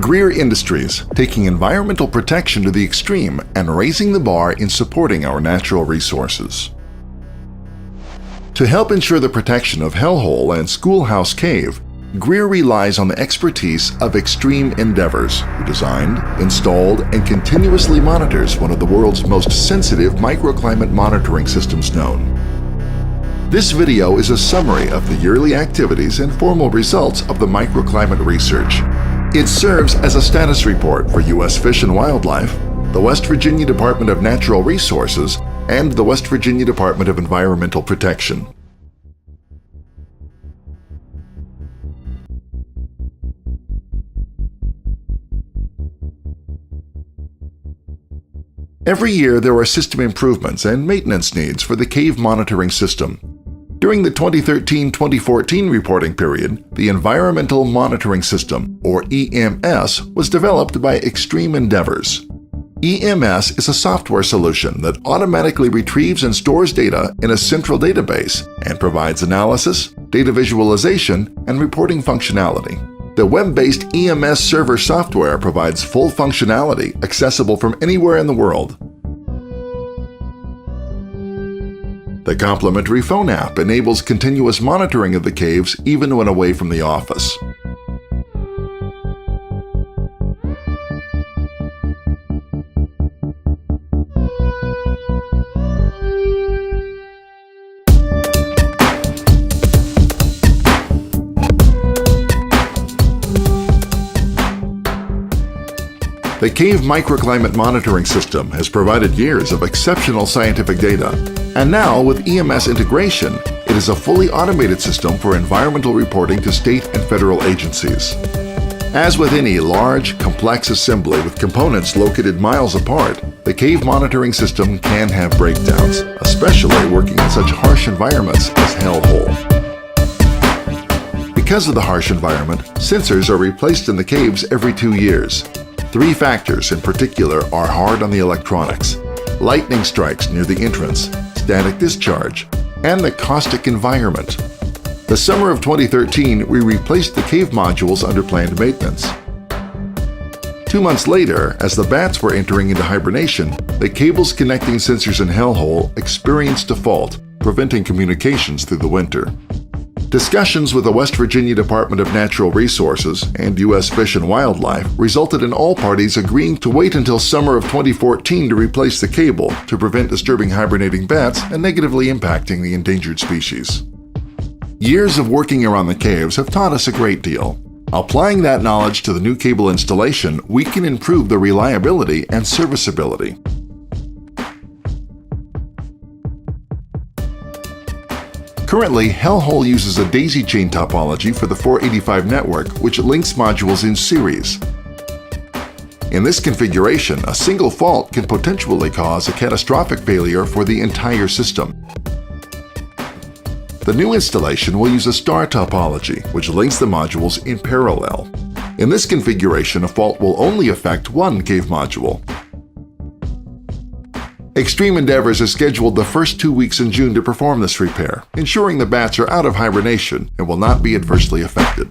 Greer Industries, taking environmental protection to the extreme and raising the bar in supporting our natural resources. To help ensure the protection of Hellhole and Schoolhouse Cave, Greer relies on the expertise of Extreme Endeavors, who designed, installed, and continuously monitors one of the world's most sensitive microclimate monitoring systems known. This video is a summary of the yearly activities and formal results of the microclimate research. It serves as a status report for U.S. Fish and Wildlife, the West Virginia Department of Natural Resources, and the West Virginia Department of Environmental Protection. Every year there are system improvements and maintenance needs for the cave monitoring system. During the 2013-2014 reporting period, the Environmental Monitoring System, or EMS, was developed by Extreme Endeavors. EMS is a software solution that automatically retrieves and stores data in a central database and provides analysis, data visualization, and reporting functionality. The web-based EMS server software provides full functionality accessible from anywhere in the world. The complimentary phone app enables continuous monitoring of the caves even when away from the office. The Cave Microclimate Monitoring System has provided years of exceptional scientific data, and now with EMS integration, it is a fully automated system for environmental reporting to state and federal agencies. As with any large, complex assembly with components located miles apart, the cave monitoring system can have breakdowns, especially working in such harsh environments as Hellhole. Because of the harsh environment, sensors are replaced in the caves every 2 years. 3 factors in particular are hard on the electronics: lightning strikes near the entrance, static discharge, and the caustic environment. The summer of 2013, we replaced the cave modules under planned maintenance. 2 months later, as the bats were entering into hibernation, the cables connecting sensors in Hellhole experienced a fault, preventing communications through the winter. Discussions with the West Virginia Department of Natural Resources and U.S. Fish and Wildlife resulted in all parties agreeing to wait until summer of 2014 to replace the cable to prevent disturbing hibernating bats and negatively impacting the endangered species. Years of working around the caves have taught us a great deal. Applying that knowledge to the new cable installation, we can improve the reliability and serviceability. Currently, Hellhole uses a daisy chain topology for the 485 network, which links modules in series. In this configuration, a single fault can potentially cause a catastrophic failure for the entire system. The new installation will use a star topology, which links the modules in parallel. In this configuration, a fault will only affect one cave module. Extreme Endeavors has scheduled the first 2 weeks in June to perform this repair, ensuring the bats are out of hibernation and will not be adversely affected.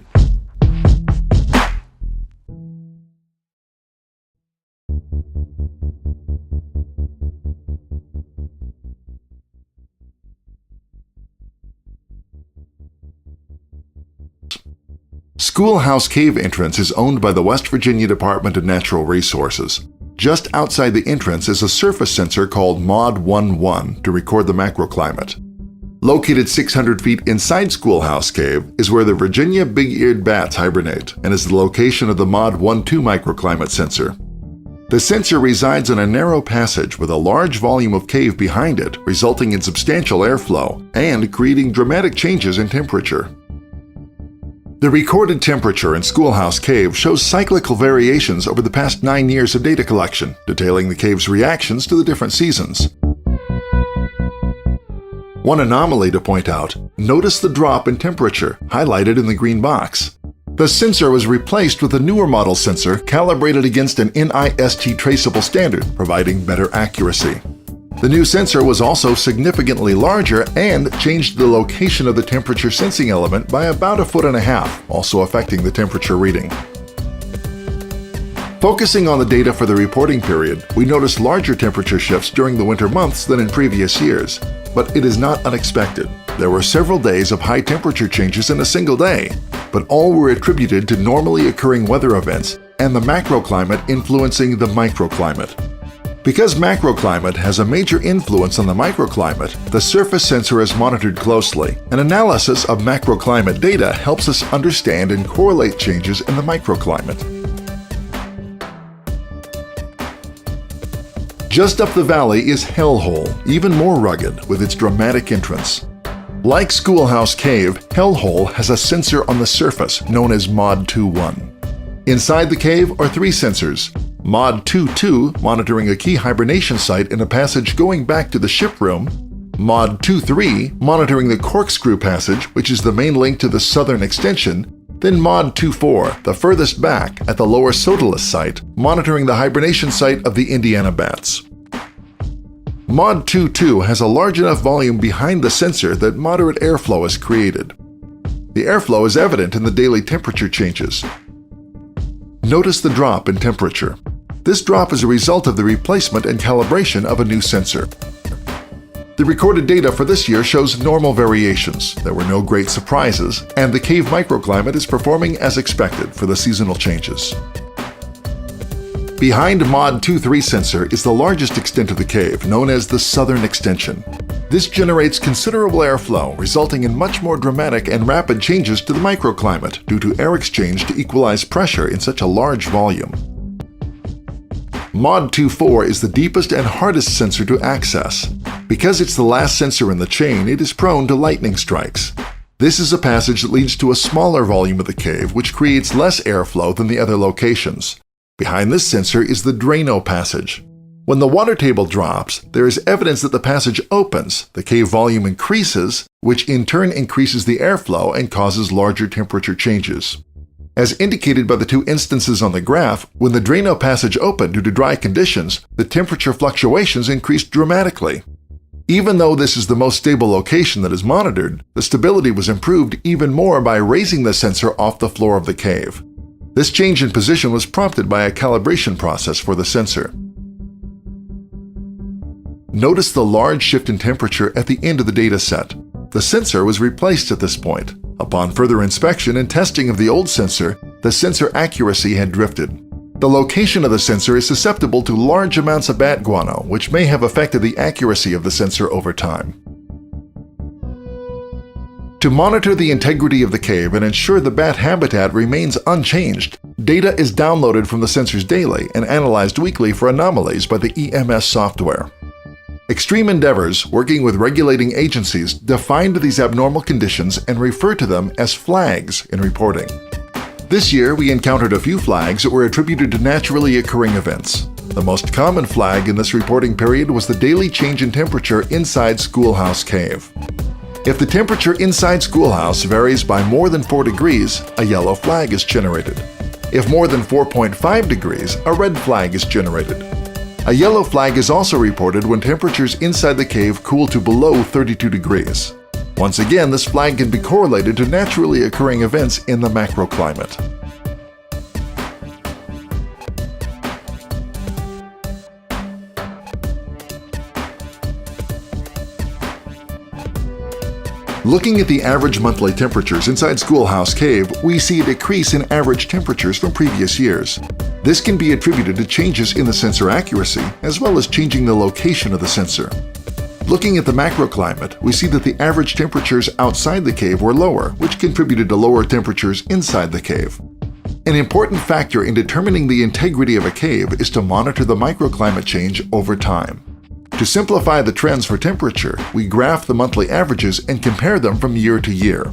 Schoolhouse Cave entrance is owned by the West Virginia Department of Natural Resources. Just outside the entrance is a surface sensor called Mod 11 to record the macroclimate. Located 600 feet inside Schoolhouse Cave is where the Virginia big-eared bats hibernate and is the location of the Mod 12 microclimate sensor. The sensor resides in a narrow passage with a large volume of cave behind it, resulting in substantial airflow and creating dramatic changes in temperature. The recorded temperature in Schoolhouse Cave shows cyclical variations over the past 9 years of data collection, detailing the cave's reactions to the different seasons. One anomaly to point out: notice the drop in temperature, highlighted in the green box. The sensor was replaced with a newer model sensor calibrated against an NIST traceable standard, providing better accuracy. The new sensor was also significantly larger and changed the location of the temperature sensing element by about 1.5 feet, also affecting the temperature reading. Focusing on the data for the reporting period, we notice larger temperature shifts during the winter months than in previous years. But it is not unexpected. There were several days of high temperature changes in a single day, but all were attributed to normally occurring weather events and the macroclimate influencing the microclimate. Because macroclimate has a major influence on the microclimate, the surface sensor is monitored closely. An analysis of macroclimate data helps us understand and correlate changes in the microclimate. Just up the valley is Hellhole, even more rugged with its dramatic entrance. Like Schoolhouse Cave, Hellhole has a sensor on the surface known as Mod 2.1. Inside the cave are three sensors: Mod 2.2 monitoring a key hibernation site in a passage going back to the ship room, Mod 2.3 monitoring the Corkscrew passage, which is the main link to the southern extension, then Mod 2.4, the furthest back at the lower Sodalis site, monitoring the hibernation site of the Indiana bats. Mod 2.2 has a large enough volume behind the sensor that moderate airflow is created. The airflow is evident in the daily temperature changes. Notice the drop in temperature. This drop is a result of the replacement and calibration of a new sensor. The recorded data for this year shows normal variations. There were no great surprises, and the cave microclimate is performing as expected for the seasonal changes. Behind Mod 2.3 sensor is the largest extent of the cave, known as the southern extension. This generates considerable airflow, resulting in much more dramatic and rapid changes to the microclimate due to air exchange to equalize pressure in such a large volume. Mod 2.4 is the deepest and hardest sensor to access. Because it's the last sensor in the chain, it is prone to lightning strikes. This is a passage that leads to a smaller volume of the cave, which creates less airflow than the other locations. Behind this sensor is the Drano passage. When the water table drops, there is evidence that the passage opens, the cave volume increases, which in turn increases the airflow and causes larger temperature changes. As indicated by the two instances on the graph, when the Drano passage opened due to dry conditions, the temperature fluctuations increased dramatically. Even though this is the most stable location that is monitored, the stability was improved even more by raising the sensor off the floor of the cave. This change in position was prompted by a calibration process for the sensor. Notice the large shift in temperature at the end of the data set. The sensor was replaced at this point. Upon further inspection and testing of the old sensor, the sensor accuracy had drifted. The location of the sensor is susceptible to large amounts of bat guano, which may have affected the accuracy of the sensor over time. To monitor the integrity of the cave and ensure the bat habitat remains unchanged, data is downloaded from the sensors daily and analyzed weekly for anomalies by the EMS software. Extreme Endeavors, working with regulating agencies, defined these abnormal conditions and refer to them as flags in reporting. This year, we encountered a few flags that were attributed to naturally occurring events. The most common flag in this reporting period was the daily change in temperature inside Schoolhouse Cave. If the temperature inside Schoolhouse varies by more than 4 degrees, a yellow flag is generated. If more than 4.5 degrees, a red flag is generated. A yellow flag is also reported when temperatures inside the cave cool to below 32 degrees. Once again, this flag can be correlated to naturally occurring events in the macroclimate. Looking at the average monthly temperatures inside Schoolhouse Cave, we see a decrease in average temperatures from previous years. This can be attributed to changes in the sensor accuracy, as well as changing the location of the sensor. Looking at the macroclimate, we see that the average temperatures outside the cave were lower, which contributed to lower temperatures inside the cave. An important factor in determining the integrity of a cave is to monitor the microclimate change over time. To simplify the trends for temperature, we graph the monthly averages and compare them from year to year.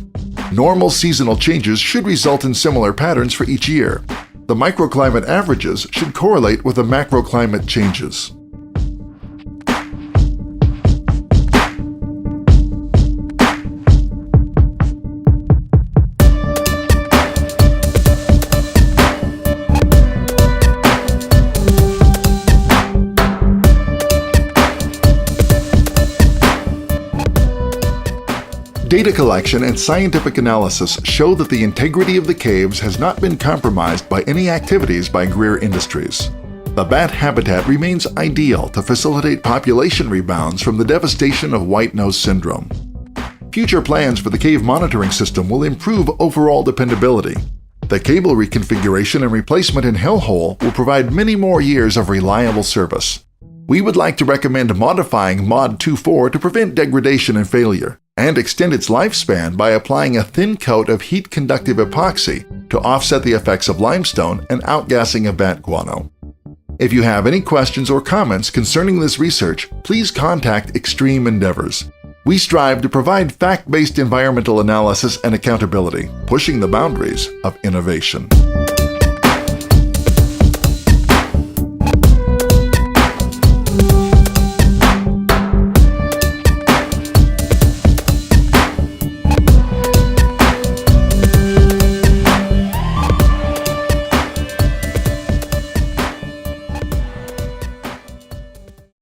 Normal seasonal changes should result in similar patterns for each year. The microclimate averages should correlate with the macroclimate changes. Data collection and scientific analysis show that the integrity of the caves has not been compromised by any activities by Greer Industries. The bat habitat remains ideal to facilitate population rebounds from the devastation of white nose syndrome. Future plans for the cave monitoring system will improve overall dependability. The cable reconfiguration and replacement in Hellhole will provide many more years of reliable service. We would like to recommend modifying Mod 2.4 to prevent degradation and failure, and extend its lifespan by applying a thin coat of heat-conductive epoxy to offset the effects of limestone and outgassing of bat guano. If you have any questions or comments concerning this research, please contact Extreme Endeavors. We strive to provide fact-based environmental analysis and accountability, pushing the boundaries of innovation.